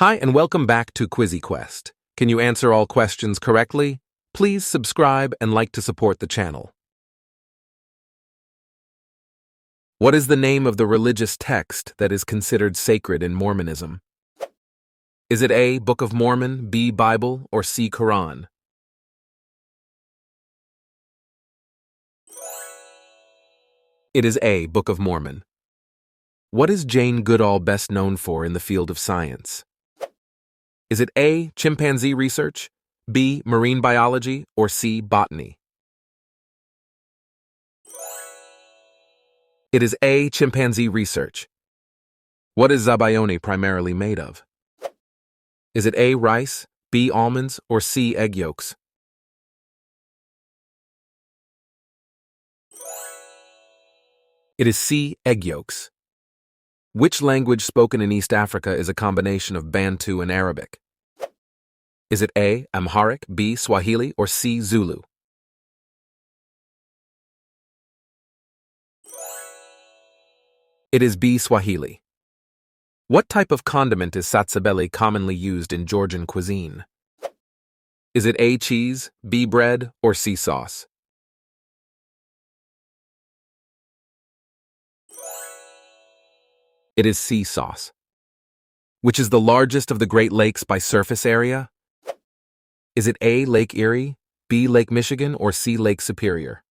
Hi and welcome back to QuizzyQuest. Can you answer all questions correctly? Please subscribe and like to support the channel. What is the name of the religious text that is considered sacred in Mormonism? Is it A, Book of Mormon, B, Bible, or C, Quran? It is A, Book of Mormon. What is Jane Goodall best known for in the field of science? Is it A, chimpanzee research, B, marine biology, or C, botany? It is A, chimpanzee research. What is zabayone primarily made of? Is it A, rice, B, almonds, or C, egg yolks? It is C, egg yolks. Which language spoken in East Africa is a combination of Bantu and Arabic? Is it A, Amharic, B, Swahili, or C, Zulu? It is B, Swahili. What type of condiment is satsabeli commonly used in Georgian cuisine? Is it A, cheese, B, bread, or C, sauce? It is C, sauce. Which is the largest of the Great Lakes by surface area? Is it A, Lake Erie, B, Lake Michigan, or C, Lake Superior?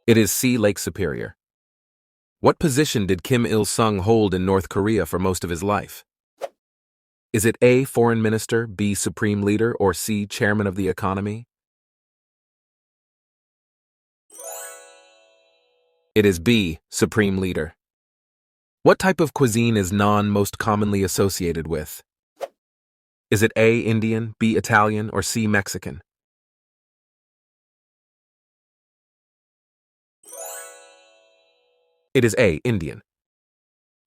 It is C, Lake Superior. What position did Kim Il-sung hold in North Korea for most of his life? Is it A, Foreign Minister, B, Supreme Leader, or C, Chairman of the Economy? It is B, Supreme Leader. What type of cuisine is naan most commonly associated with? Is it A, Indian, B, Italian, or C, Mexican? It is A, Indian.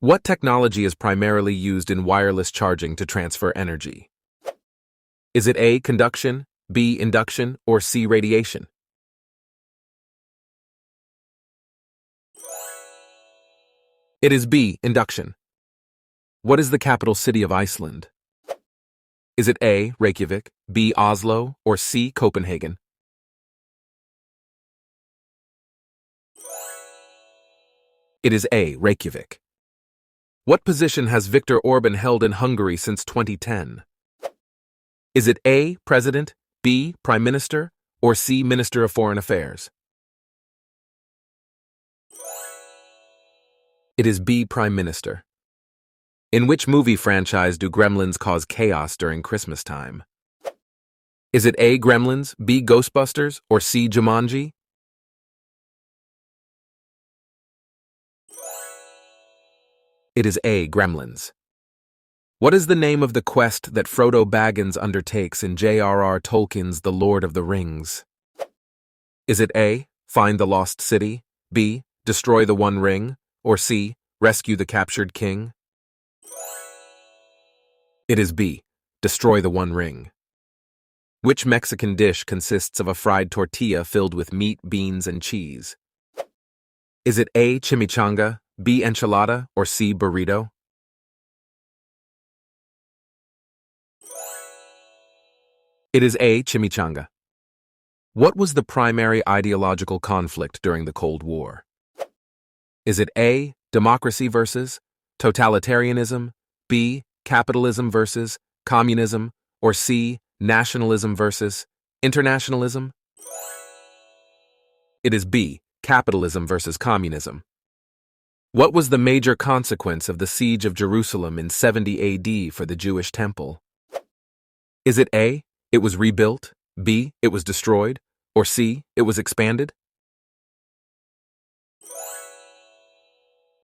What technology is primarily used in wireless charging to transfer energy? Is it A, conduction, B, induction, or C, radiation? It is B, induction. What is the capital city of Iceland? Is it A, Reykjavik, B, Oslo, or C, Copenhagen? It is A, Reykjavik. What position has Viktor Orban held in Hungary since 2010? Is it A, President, B, Prime Minister, or C, Minister of Foreign Affairs? It is B, Prime Minister. In which movie franchise do gremlins cause chaos during Christmas time? Is it A, Gremlins, B, Ghostbusters, or C, Jumanji? It is A, Gremlins. What is the name of the quest that Frodo Baggins undertakes in J.R.R. Tolkien's The Lord of the Rings? Is it A, find the lost city, B, destroy the One Ring, or C, rescue the captured king? It is B, destroy the One Ring. Which Mexican dish consists of a fried tortilla filled with meat, beans, and cheese? Is it A, chimichanga, B, enchilada, or C, burrito? It is A, chimichanga. What was the primary ideological conflict during the Cold War? Is it A, democracy versus totalitarianism, B, capitalism versus communism, or C, nationalism versus internationalism? It is B, capitalism versus communism. What was the major consequence of the siege of Jerusalem in 70 AD for the Jewish temple? Is it A, it was rebuilt, B, it was destroyed, or C, it was expanded?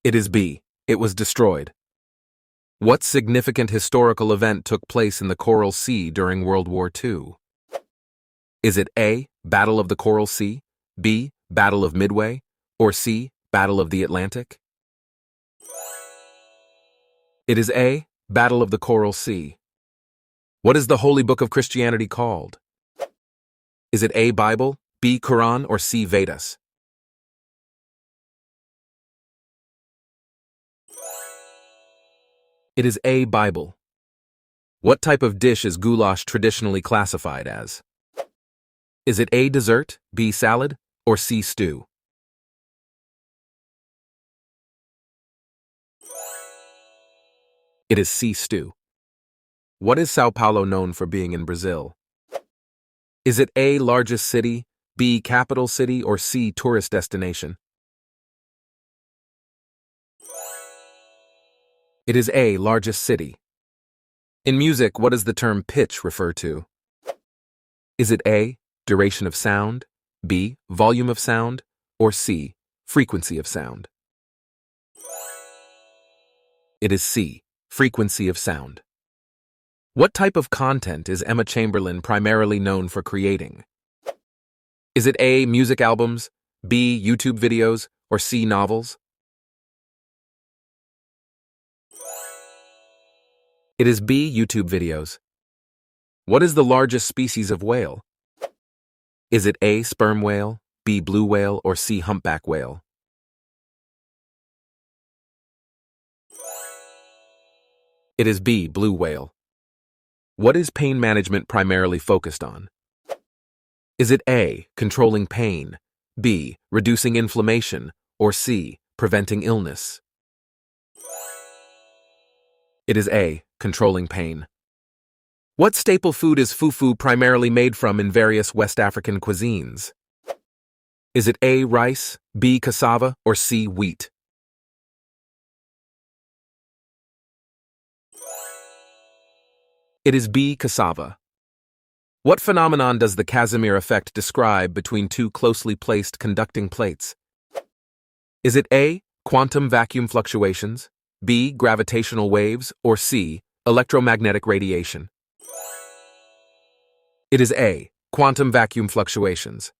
It is B, it was destroyed. What significant historical event took place in the Coral Sea during World War II? Is it A, Battle of the Coral Sea, B, Battle of Midway, or C, Battle of the Atlantic? It is A, Battle of the Coral Sea. What is the Holy Book of Christianity called? Is it A, Bible, B, Quran, or C, Vedas? It is A. Bible. What type of dish is goulash traditionally classified as? Is it A. Dessert, B. Salad, or C. Stew? It is C. Stew. What is Sao Paulo known for being in Brazil? Is it A. Largest city, B. Capital city, or C. Tourist destination? It is A. Largest city. In music, what does the term pitch refer to? Is it A. Duration of sound, B. Volume of sound, or C. Frequency of sound? It is C. Frequency of sound. What type of content is Emma Chamberlain primarily known for creating? Is it A. Music albums, B. YouTube videos, or C. Novels? It is B. YouTube videos. What is the largest species of whale? Is it A. Sperm whale, B. Blue whale, or C. Humpback whale? It is B. Blue whale. What is pain management primarily focused on? Is it A. Controlling pain, B. Reducing inflammation, or C. Preventing illness? It is A. Controlling pain. What staple food is fufu primarily made from in various West African cuisines? Is it A. Rice, B. Cassava, or C. Wheat? It is B. Cassava. What phenomenon does the Casimir effect describe between two closely placed conducting plates? Is it A. Quantum vacuum fluctuations, B. Gravitational waves, or C. Electromagnetic radiation? It is A. Quantum vacuum fluctuations.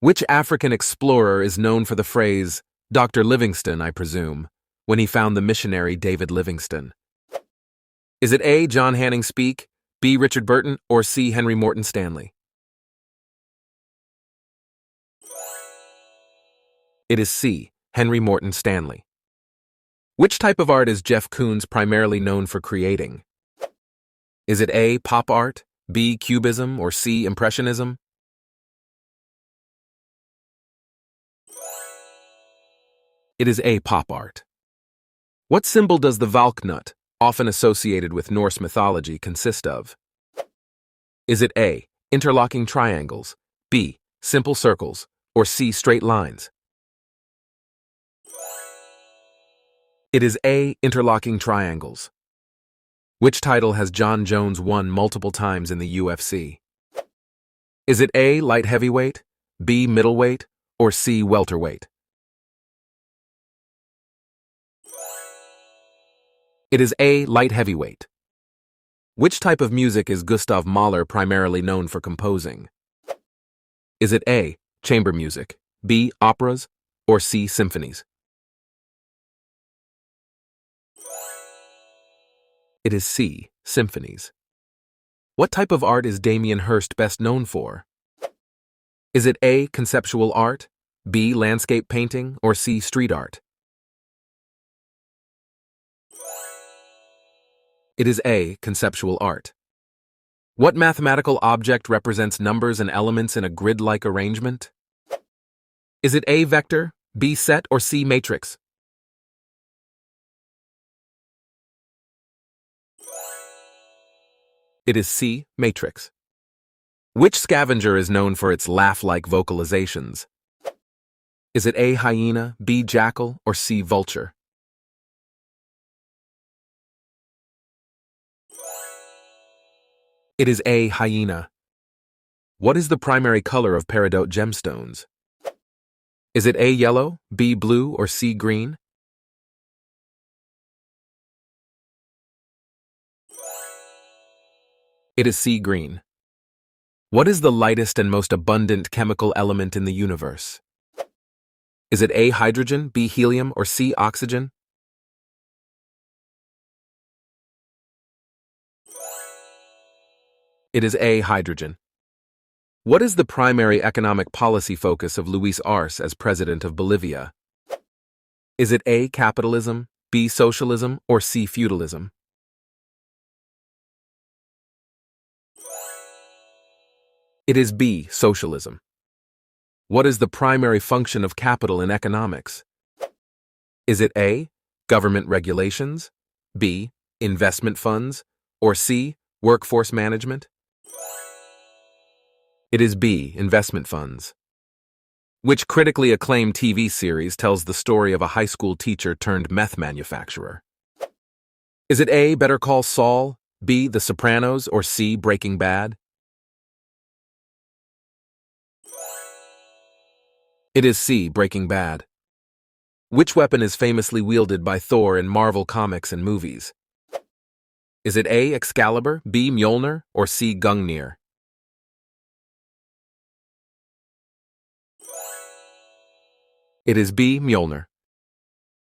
Which African explorer is known for the phrase, Dr. Livingstone, I presume, when he found the missionary David Livingstone? Is it A. John Hanning Speke, B. Richard Burton, or C. Henry Morton Stanley? It is C. Henry Morton Stanley. Which type of art is Jeff Koons primarily known for creating? Is it A. Pop art, B. Cubism, or C. Impressionism? It is A. Pop art. What symbol does the Valknut, often associated with Norse mythology, consist of? Is it A. Interlocking triangles, B. Simple circles, or C. Straight lines? It is A. Interlocking triangles. Which title has John Jones won multiple times in the UFC? Is it A. Light heavyweight, B. Middleweight, or C. Welterweight? It is A. Light heavyweight. Which type of music is Gustav Mahler primarily known for composing? Is it A. Chamber music, B. Operas, or C. Symphonies? It is C. Symphonies. What type of art is Damien Hirst best known for? Is it A. Conceptual art, B. Landscape painting, or C. Street art? It is A. Conceptual art. What mathematical object represents numbers and elements in a grid-like arrangement? Is it A. Vector, B. Set, or C. Matrix? It is C. Matrix. Which scavenger is known for its laugh-like vocalizations? Is it A. Hyena, B. Jackal, or C. Vulture? It is A. Hyena. What is the primary color of peridot gemstones? Is it A. Yellow, B. Blue, or C. Green? It is C. Green. What is the lightest and most abundant chemical element in the universe? Is it A. Hydrogen, B. Helium, or C. Oxygen? It is A. Hydrogen. What is the primary economic policy focus of Luis Arce as president of Bolivia? Is it A. Capitalism, B. Socialism, or C. Feudalism? It is B. Socialism. What is the primary function of capital in economics? Is it A. Government regulations, B. Investment funds, or C. Workforce management? It is B. Investment funds. Which critically acclaimed TV series tells the story of a high school teacher turned meth manufacturer? Is it A. Better Call Saul, B. The Sopranos, or C. Breaking Bad? It is C. Breaking Bad. Which weapon is famously wielded by Thor in Marvel comics and movies? Is it A. Excalibur, B. Mjolnir, or C. Gungnir? It is B. Mjolnir.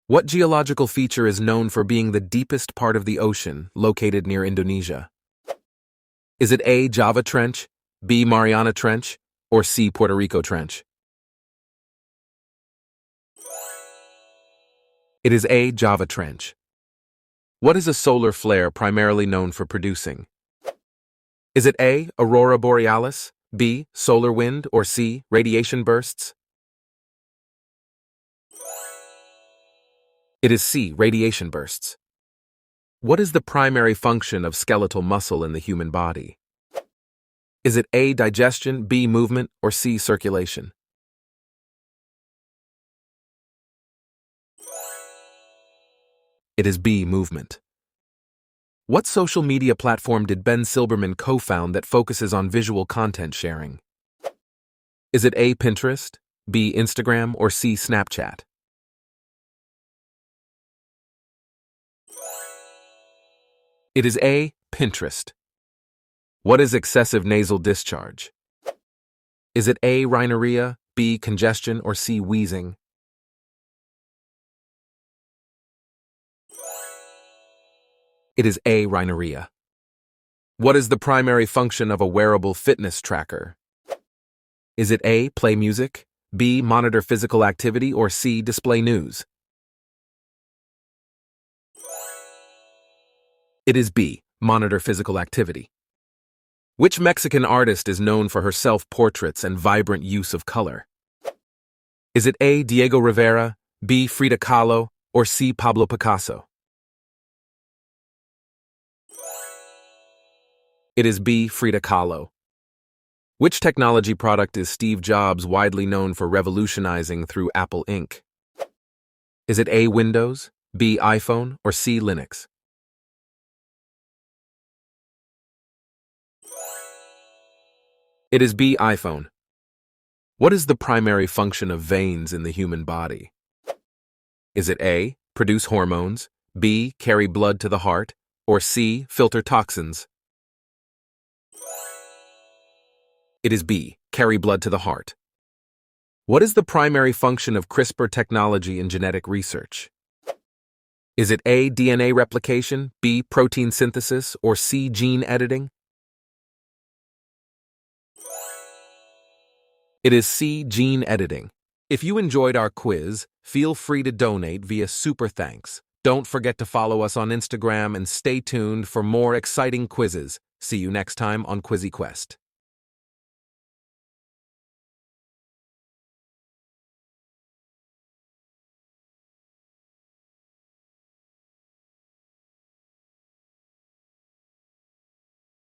What geological feature is known for being the deepest part of the ocean, located near Indonesia? Is it A. Java Trench, B. Mariana Trench, or C. Puerto Rico Trench? It is A. Java Trench. What is a solar flare primarily known for producing? Is it A. Aurora borealis, B. Solar wind, or C. Radiation bursts? It is C. Radiation bursts. What is the primary function of skeletal muscle in the human body? Is it A. Digestion, B. Movement, or C. Circulation? It is B. Movement. What social media platform did Ben Silbermann co-found that focuses on visual content sharing? Is it A. Pinterest, B. Instagram, or C. Snapchat? It is A. Pinterest. What is excessive nasal discharge? Is it A. Rhinorrhea, B. Congestion, or C. Wheezing? It is A. Rhinorrhea. What is the primary function of a wearable fitness tracker? Is it A. Play music, B. Monitor physical activity, or C. Display news? It is B. Monitor physical activity. Which Mexican artist is known for her self-portraits and vibrant use of color? Is it A. Diego Rivera, B. Frida Kahlo, or C. Pablo Picasso? It is B. Frida Kahlo. Which technology product is Steve Jobs widely known for revolutionizing through Apple Inc.? Is it A. Windows, B. iPhone, or C. Linux? It is B. iPhone. What is the primary function of veins in the human body? Is it A. Produce hormones, B. Carry blood to the heart, or C. Filter toxins? It is B. Carry blood to the heart. What is the primary function of CRISPR technology in genetic research? Is it A. DNA replication, B. Protein synthesis, or C. Gene editing? It is C. Gene editing. If you enjoyed our quiz, feel free to donate via Super Thanks. Don't forget to follow us on Instagram and stay tuned for more exciting quizzes. See you next time on QuizzyQuest.